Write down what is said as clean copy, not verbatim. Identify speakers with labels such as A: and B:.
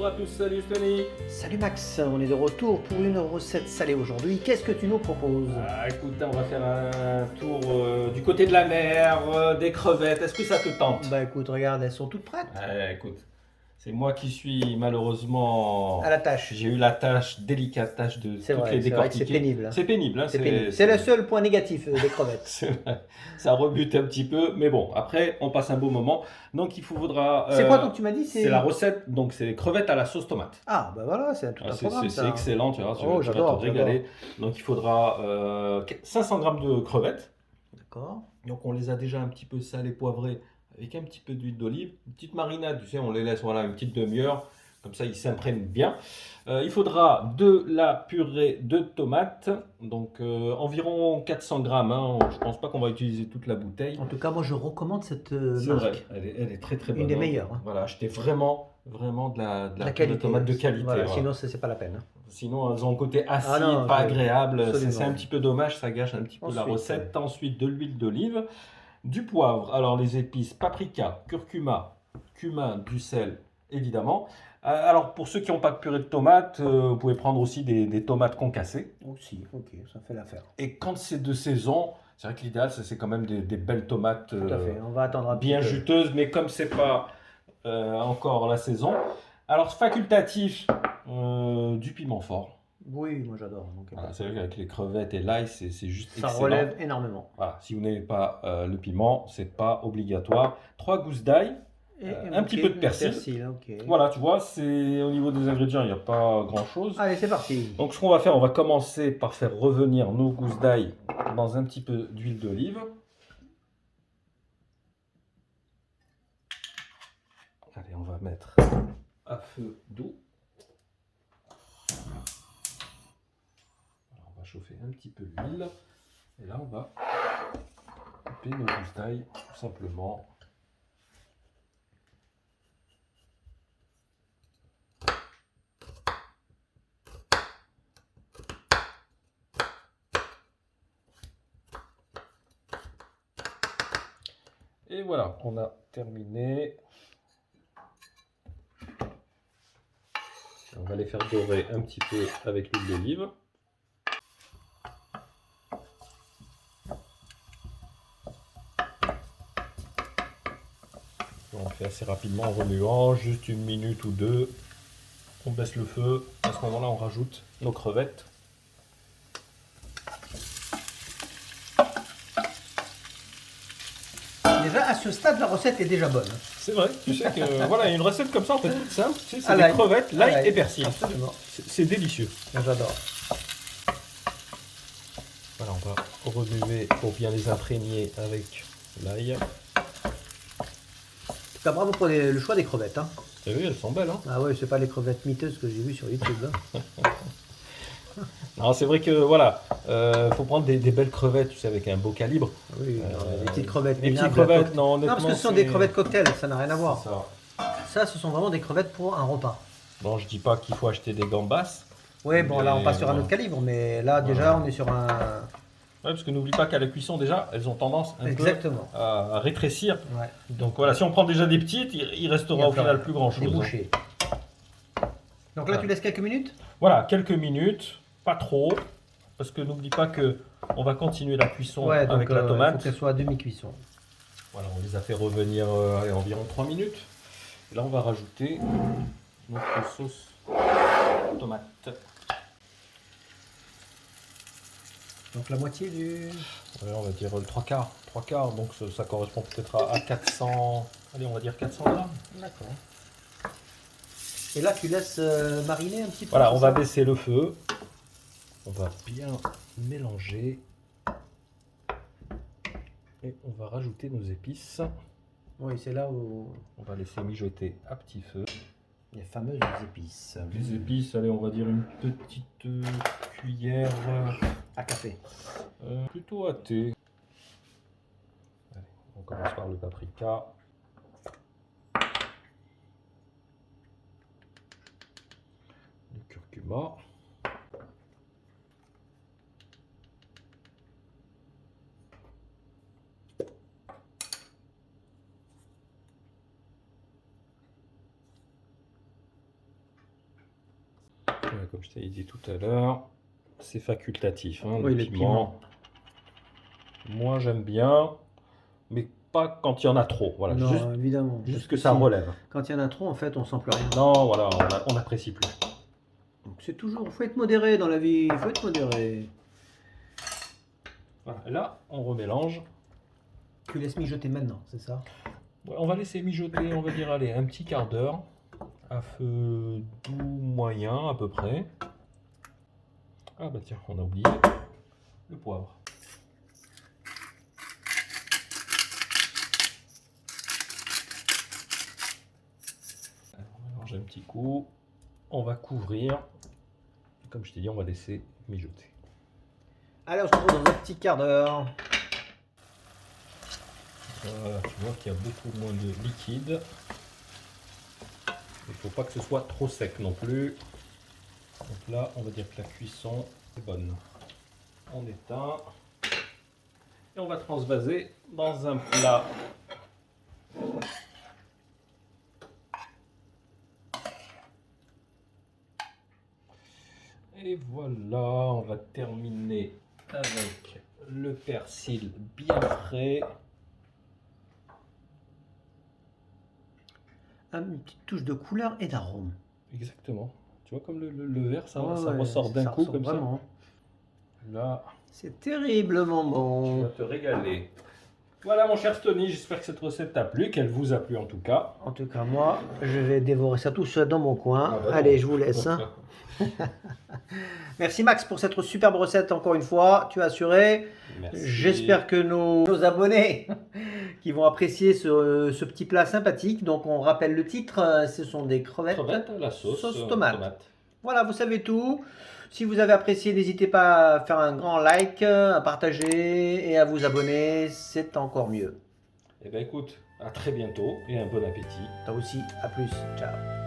A: à tous, salut Tony.
B: Salut Max, on est de retour pour une recette salée aujourd'hui. Qu'est-ce que tu nous proposes?
A: Écoute, on va faire un tour du côté de la mer, des crevettes. Est-ce que ça te tente?
B: Bah écoute, regarde, elles sont toutes prêtes.
A: Écoute, c'est moi qui suis malheureusement...
B: À la tâche.
A: J'ai eu la tâche, délicate tâche de
B: C'est
A: toutes
B: vrai,
A: les
B: c'est vrai que
A: décortiquer.
B: c'est pénible. Hein.
A: C'est pénible. Hein,
B: C'est pénible. C'est le seul point négatif des crevettes.
A: C'est vrai. Ça rebute un petit peu, mais bon, après, on passe un beau moment. Donc, il faudra...
B: C'est quoi donc tu m'as dit?
A: C'est la recette, donc c'est les crevettes à la sauce tomate.
B: Ah bah voilà, c'est tout un programme ça.
A: C'est excellent, tu vois, tu vas
B: j'adore,
A: te régaler. Donc, il faudra 500 g de crevettes.
B: D'accord.
A: Donc, on les a déjà un petit peu salées, poivrées, avec un petit peu d'huile d'olive. Une petite marinade, tu sais, on les laisse voilà, une petite demi-heure. Comme ça, ils s'imprègnent bien. Il faudra de la purée de tomates, donc environ 400 grammes. Hein. Je ne pense pas qu'on va utiliser toute la bouteille.
B: En tout cas, moi je recommande cette
A: C'est
B: marque.
A: vrai, elle est très très bonne.
B: Une des meilleures. Hein.
A: Voilà, achetez vraiment de la purée de
B: qualité.
A: tomate de qualité.
B: Voilà,
A: voilà.
B: sinon, c'est pas la peine. Hein.
A: Sinon, elles ont un côté acide,
B: non,
A: pas agréable.
B: absolument.
A: C'est un petit peu dommage, ça gâche un petit peu la recette. Ensuite, de l'huile d'olive, du poivre. Alors, les épices paprika, curcuma, cumin, du sel, évidemment. Alors, pour ceux qui n'ont pas de purée de tomates, vous pouvez prendre aussi des tomates concassées.
B: Aussi, ok, ça fait l'affaire.
A: Et quand c'est de saison, c'est vrai que l'idéal, c'est quand même des belles tomates
B: Tout à fait. On va attendre un
A: bien
B: petit peu.
A: juteuses, mais comme c'est pas encore la saison. Alors, facultatif, du piment fort.
B: Oui, moi j'adore.
A: Voilà, c'est vrai qu'avec les crevettes et l'ail, c'est juste
B: ça
A: excellent.
B: relève énormément.
A: Voilà, si vous n'avez pas le piment, c'est pas obligatoire. 3 gousses d'ail. Un petit peu de persil.
B: Okay.
A: Voilà, tu vois, c'est au niveau des ingrédients, il n'y a pas grand-chose.
B: Allez, c'est parti.
A: Donc, ce qu'on va faire, on va commencer par faire revenir nos gousses d'ail dans un petit peu d'huile d'olive. Allez, on va mettre à feu doux. Alors, on va chauffer un petit peu l'huile. Et là, on va couper nos gousses d'ail, tout simplement. Et voilà, on a terminé. On va les faire dorer un petit peu avec l'huile d'olive. On fait assez rapidement en remuant, juste une minute ou deux. On baisse le feu. À ce moment-là, on rajoute nos crevettes.
B: Déjà, à ce stade, la recette est déjà bonne.
A: C'est vrai, tu sais que voilà, une recette comme ça, en fait, toute simple, tu sais, c'est des crevettes, l'ail et persil.
B: Absolument.
A: C'est délicieux.
B: J'adore.
A: Voilà, on va remuer pour bien les imprégner avec l'ail.
B: En tout cas, bravo pour le choix des crevettes. Hein.
A: T'as vu, elles sont belles, hein?
B: Ah ouais, c'est pas les crevettes miteuses que j'ai vues sur YouTube. Hein.
A: Non, c'est vrai que voilà, faut prendre des belles crevettes, tu sais, avec un beau calibre.
B: Oui, des petites crevettes.
A: Les petites crevettes, non, honnêtement.
B: Non, parce que ce sont des crevettes cocktail, ça n'a rien à voir.
A: Ça,
B: ce sont vraiment des crevettes pour un repas.
A: Bon, je dis pas qu'il faut acheter des gambas.
B: Oui, bon, là, on passe sur un autre calibre, mais là, déjà, on est sur un.
A: Ouais, parce que n'oublie pas qu'à la cuisson, déjà, elles ont tendance un peu à rétrécir.
B: Ouais.
A: Donc voilà, si on prend déjà des petites, il restera au final plus grand chose.
B: Des bouchées. Donc là, tu laisses quelques minutes?
A: Voilà, quelques minutes, pas trop, parce que n'oublie pas que on va continuer la cuisson avec la tomate.
B: Il faut qu'elle soit à demi-cuisson.
A: Voilà, on les a fait revenir environ 3 minutes. Et là, on va rajouter notre sauce tomate.
B: Donc la moitié du...
A: Ouais, on va dire le 3/4. 3/4, donc ça correspond peut-être à 400... Allez, on va dire 400 grammes.
B: D'accord. Et là, tu laisses mariner un petit peu.
A: Voilà, on va baisser le feu. On va bien mélanger. Et on va rajouter nos épices.
B: Oui, c'est là où...
A: On va laisser mijoter à petit feu.
B: Les fameuses épices.
A: Les épices, allez, on va dire une petite cuillère...
B: à café.
A: Plutôt à thé. Allez, on commence par le paprika. Le curcuma. comme je t'ai dit tout à l'heure, c'est facultatif. Hein,
B: Oui,
A: le
B: le
A: piment. Moi, j'aime bien, mais pas quand il y en a trop. Voilà,
B: Non,
A: juste,
B: évidemment.
A: juste
B: Parce
A: que ça
B: si-
A: relève.
B: Quand il y en a trop, en fait, on sent plus rien.
A: Non, voilà, on n'apprécie plus.
B: Donc c'est toujours, faut être modéré dans la vie, il faut être modéré.
A: Voilà, et là, on remélange.
B: Tu laisses mijoter maintenant, c'est ça?
A: Ouais, on va laisser mijoter, on va dire, allez, un petit quart d'heure, à feu doux moyen à peu près. Ah bah tiens, on a oublié le poivre. Alors, on mélange un petit coup, on va couvrir. Comme je t'ai dit, on va laisser mijoter.
B: Allez, on se retrouve dans un petit quart d'heure.
A: Voilà, tu vois qu'il y a beaucoup moins de liquide. Il ne faut pas que ce soit trop sec non plus. Donc là, on va dire que la cuisson est bonne. On éteint. Et on va transvaser dans un plat. Et voilà, on va terminer avec le persil bien frais.
B: Une petite touche de couleur et d'arôme.
A: Exactement. Tu vois comme le vert, ça,
B: Ouais,
A: ça
B: ouais,
A: ressort d'un
B: ça
A: coup
B: ressort
A: comme
B: vraiment.
A: ça. Là,
B: C'est terriblement
A: tu
B: bon.
A: vas te régaler. Voilà mon cher Stony, j'espère que cette recette t'a plu, qu'elle vous a plu en tout cas.
B: En tout cas, moi, je vais dévorer ça tout seul dans mon coin.
A: Ah bah non.
B: Allez, je vous laisse. Hein. Merci Max pour cette superbe recette encore une fois. Tu as assuré.
A: Merci.
B: J'espère que nos abonnés qui vont apprécier ce petit plat sympathique. Donc on rappelle le titre, ce sont des crevettes,
A: Crevettes à la sauce,
B: tomate. Voilà, vous savez tout. Si vous avez apprécié, n'hésitez pas à faire un grand like, à partager et à vous abonner, c'est encore mieux.
A: Eh bien écoute, à très bientôt et un bon appétit.
B: Toi aussi, à plus, ciao.